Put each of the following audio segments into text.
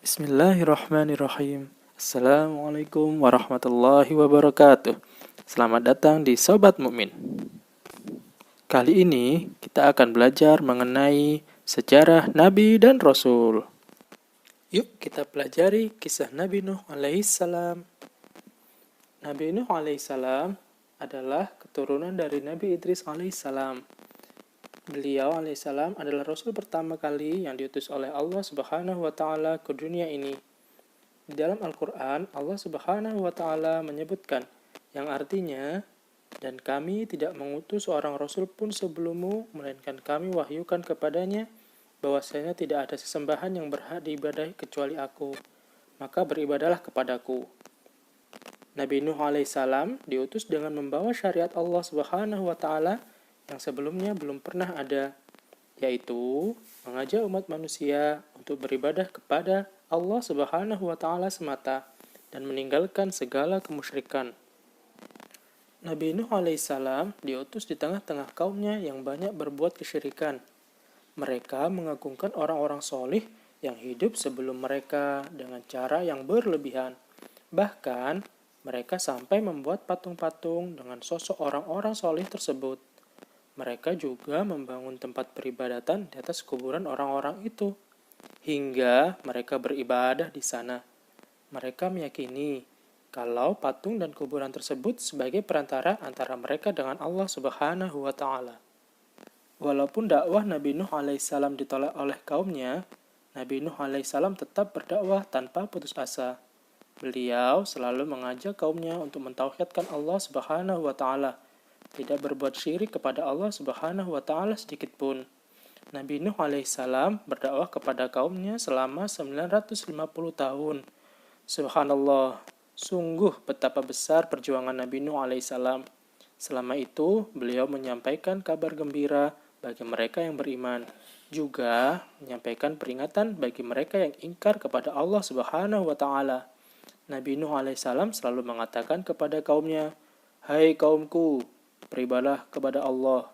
Bismillahirrahmanirrahim. Assalamualaikum warahmatullahi wabarakatuh. Selamat datang di Sobat Mukmin. Kali ini kita akan belajar mengenai sejarah Nabi dan Rasul. Yuk kita pelajari kisah Nabi Nuh alaihissalam. Nabi Nuh alaihissalam adalah keturunan dari Nabi Idris alaihissalam. Beliau alaihissalam adalah Rasul pertama kali yang diutus oleh Allah Subhanahu wa Ta'ala ke dunia ini. Di dalam Al-Quran, Allah Subhanahu wa Ta'ala menyebutkan yang artinya, dan kami tidak mengutus seorang Rasul pun sebelummu, melainkan kami wahyukan kepadanya bahwasanya tidak ada sesembahan yang berhak diibadahi kecuali aku, maka beribadahlah kepadaku. Nabi Nuh alaihissalam diutus dengan membawa syariat Allah Subhanahu wa Ta'ala yang sebelumnya belum pernah ada, yaitu mengajak umat manusia untuk beribadah kepada Allah Subhanahu wa Ta'ala semata dan meninggalkan segala kemusyrikan. Nabi Nuh alaihissalam diutus di tengah-tengah kaumnya yang banyak berbuat kesyirikan. Mereka mengagungkan orang-orang solih yang hidup sebelum mereka dengan cara yang berlebihan. Bahkan mereka sampai membuat patung-patung dengan sosok orang-orang solih tersebut. Mereka juga membangun tempat peribadatan di atas kuburan orang-orang itu, hingga mereka beribadah di sana. Mereka meyakini kalau patung dan kuburan tersebut sebagai perantara antara mereka dengan Allah Subhanahu wa Ta'ala. Walaupun dakwah Nabi Nuh alaihissalam ditolak oleh kaumnya, Nabi Nuh alaihissalam tetap berdakwah tanpa putus asa. Beliau selalu mengajak kaumnya untuk mentauhidkan Allah Subhanahu wa Ta'ala, tidak berbuat syirik kepada Allah Subhanahu wa Ta'ala sedikit pun. Nabi Nuh alaihissalam berdakwah kepada kaumnya selama 950 tahun. Subhanallah, sungguh betapa besar perjuangan Nabi Nuh alaihissalam. Selama itu, beliau menyampaikan kabar gembira bagi mereka yang beriman, juga menyampaikan peringatan bagi mereka yang ingkar kepada Allah Subhanahu wa Ta'ala. Nabi Nuh alaihissalam selalu mengatakan kepada kaumnya, "Hai kaumku, beribadah kepada Allah,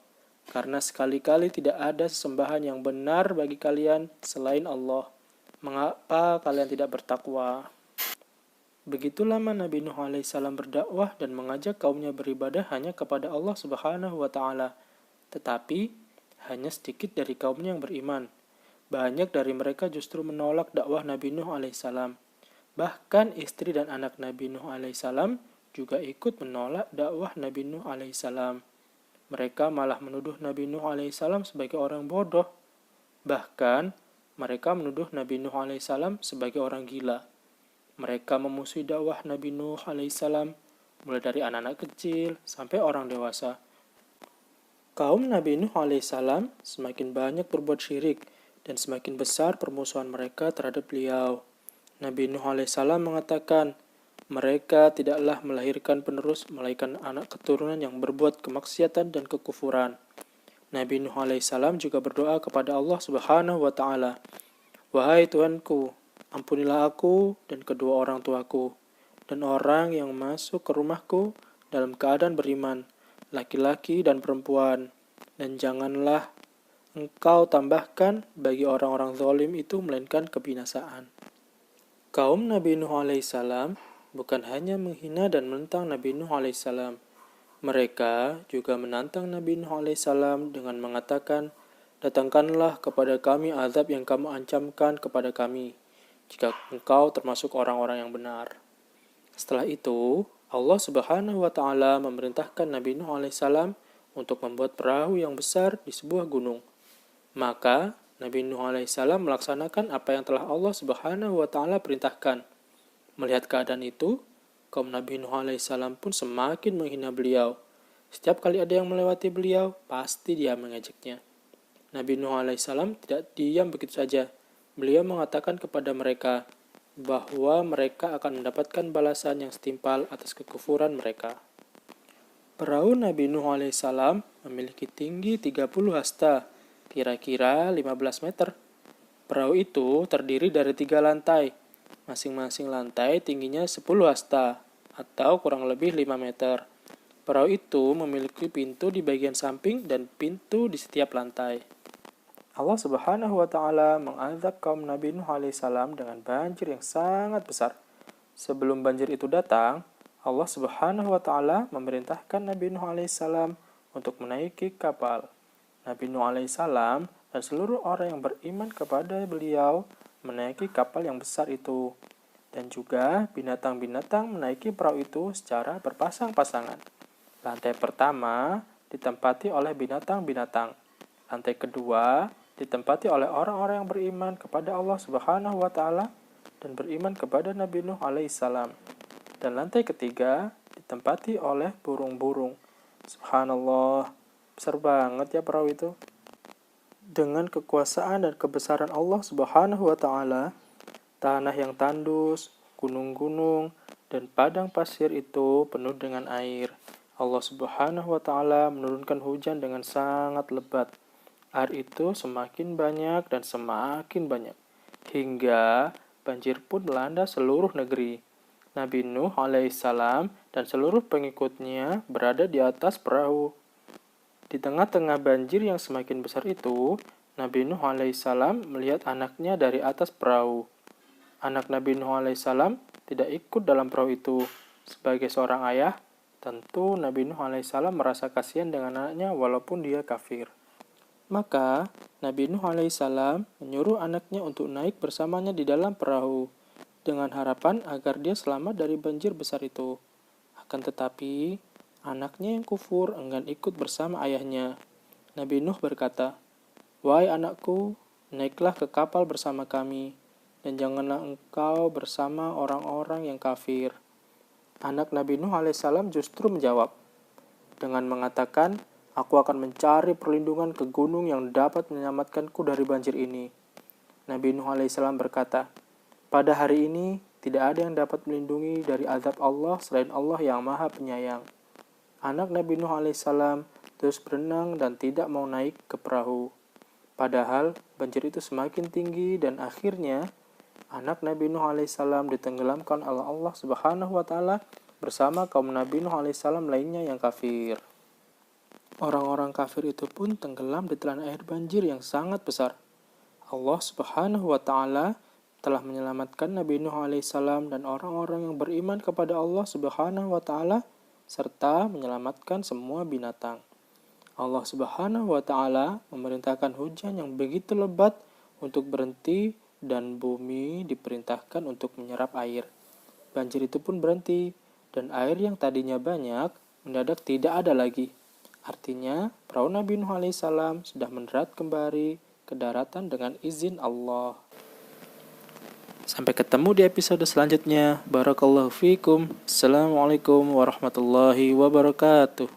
karena sekali-kali tidak ada sesembahan yang benar bagi kalian selain Allah. Mengapa kalian tidak bertakwa?" Begitu lama Nabi Nuh alaihissalam berdakwah dan mengajak kaumnya beribadah hanya kepada Allah Subhanahu wa Ta'ala. Tetapi hanya sedikit dari kaumnya yang beriman. Banyak dari mereka justru menolak dakwah Nabi Nuh alaihissalam. Bahkan istri dan anak Nabi Nuh alaihissalam juga ikut menolak dakwah Nabi Nuh alaihissalam. Mereka malah menuduh Nabi Nuh alaihissalam sebagai orang bodoh. Bahkan mereka menuduh Nabi Nuh alaihissalam sebagai orang gila. Mereka memusuhi dakwah Nabi Nuh alaihissalam, mulai dari anak-anak kecil sampai orang dewasa. Kaum Nabi Nuh alaihissalam semakin banyak berbuat syirik dan semakin besar permusuhan mereka terhadap beliau. Nabi Nuh alaihissalam mengatakan, mereka tidaklah melahirkan penerus melainkan anak keturunan yang berbuat kemaksiatan dan kekufuran. Nabi Nuh alaihissalam juga berdoa kepada Allah Subhanahu wa Ta'ala, "Wahai Tuhanku, ampunilah aku dan kedua orang tuaku, dan orang yang masuk ke rumahku dalam keadaan beriman, laki-laki dan perempuan, dan janganlah Engkau tambahkan bagi orang-orang zalim itu melainkan kebinasaan." Kaum Nabi Nuh alaihissalam bukan hanya menghina dan menentang Nabi Nuh alaihissalam. Mereka juga menantang Nabi Nuh alaihissalam dengan mengatakan, "Datangkanlah kepada kami azab yang kamu ancamkan kepada kami, jika engkau termasuk orang-orang yang benar." Setelah itu, Allah Subhanahu wa Ta'ala memerintahkan Nabi Nuh alaihissalam untuk membuat perahu yang besar di sebuah gunung. Maka Nabi Nuh alaihissalam melaksanakan apa yang telah Allah Subhanahu wa Ta'ala perintahkan. Melihat keadaan itu, kaum Nabi Nuh alaihissalam pun semakin menghina beliau. Setiap kali ada yang melewati beliau, pasti dia mengejeknya. Nabi Nuh alaihissalam tidak diam begitu saja. Beliau mengatakan kepada mereka bahwa mereka akan mendapatkan balasan yang setimpal atas kekufuran mereka. Perahu Nabi Nuh alaihissalam memiliki tinggi 30 hasta, kira-kira 15 meter. Perahu itu terdiri dari 3 lantai. Masing-masing lantai tingginya 10 hasta, atau kurang lebih 5 meter. Perahu itu memiliki pintu di bagian samping dan pintu di setiap lantai. Allah Subhanahu wa Ta'ala mengazab kaum Nabi Nuh alaihissalam dengan banjir yang sangat besar. Sebelum banjir itu datang, Allah Subhanahu wa Ta'ala memerintahkan Nabi Nuh alaihissalam untuk menaiki kapal. Nabi Nuh alaihissalam dan seluruh orang yang beriman kepada beliau menaiki kapal yang besar itu. Dan juga binatang-binatang menaiki perahu itu secara berpasang-pasangan. Lantai pertama ditempati oleh binatang-binatang. Lantai kedua ditempati oleh orang-orang yang beriman kepada Allah Subhanahu wa Ta'ala dan beriman kepada Nabi Nuh alaihissalam. Dan lantai ketiga ditempati oleh burung-burung. Subhanallah, besar banget ya perahu itu. Dengan kekuasaan dan kebesaran Allah Subhanahu wa Ta'ala, tanah yang tandus, gunung-gunung, dan padang pasir itu penuh dengan air. Allah Subhanahu wa Ta'ala menurunkan hujan dengan sangat lebat. Air itu semakin banyak dan semakin banyak, hingga banjir pun melanda seluruh negeri. Nabi Nuh alaihissalam dan seluruh pengikutnya berada di atas perahu. Di tengah-tengah banjir yang semakin besar itu, Nabi Nuh alaihissalam melihat anaknya dari atas perahu. Anak Nabi Nuh alaihissalam tidak ikut dalam perahu itu. Sebagai seorang ayah, tentu Nabi Nuh alaihissalam merasa kasihan dengan anaknya walaupun dia kafir. Maka Nabi Nuh alaihissalam menyuruh anaknya untuk naik bersamanya di dalam perahu dengan harapan agar dia selamat dari banjir besar itu. Akan tetapi, anaknya yang kufur enggan ikut bersama ayahnya. Nabi Nuh berkata, "Wahai anakku, naiklah ke kapal bersama kami, dan janganlah engkau bersama orang-orang yang kafir." Anak Nabi Nuh alaihissalam justru menjawab dengan mengatakan, "Aku akan mencari perlindungan ke gunung yang dapat menyelamatkanku dari banjir ini." Nabi Nuh alaihissalam berkata, "Pada hari ini, tidak ada yang dapat melindungi dari azab Allah selain Allah yang Maha Penyayang." Anak Nabi Nuh alaihissalam terus berenang dan tidak mau naik ke perahu. Padahal banjir itu semakin tinggi dan akhirnya anak Nabi Nuh alaihissalam ditenggelamkan oleh Allah Subhanahu wa Ta'ala bersama kaum Nabi Nuh alaihissalam lainnya yang kafir. Orang-orang kafir itu pun tenggelam di telan air banjir yang sangat besar. Allah Subhanahu wa Ta'ala telah menyelamatkan Nabi Nuh alaihissalam dan orang-orang yang beriman kepada Allah Subhanahu wa Ta'ala serta menyelamatkan semua binatang. Allah Subhanahu wa Ta'ala memerintahkan hujan yang begitu lebat untuk berhenti dan bumi diperintahkan untuk menyerap air. Banjir itu pun berhenti dan air yang tadinya banyak mendadak tidak ada lagi. Artinya, perahu Nabi Nuh alaihissalam sudah mendarat kembali ke daratan dengan izin Allah. Sampai ketemu di episode selanjutnya. Barakallahu fiikum. Assalamualaikum warahmatullahi wabarakatuh.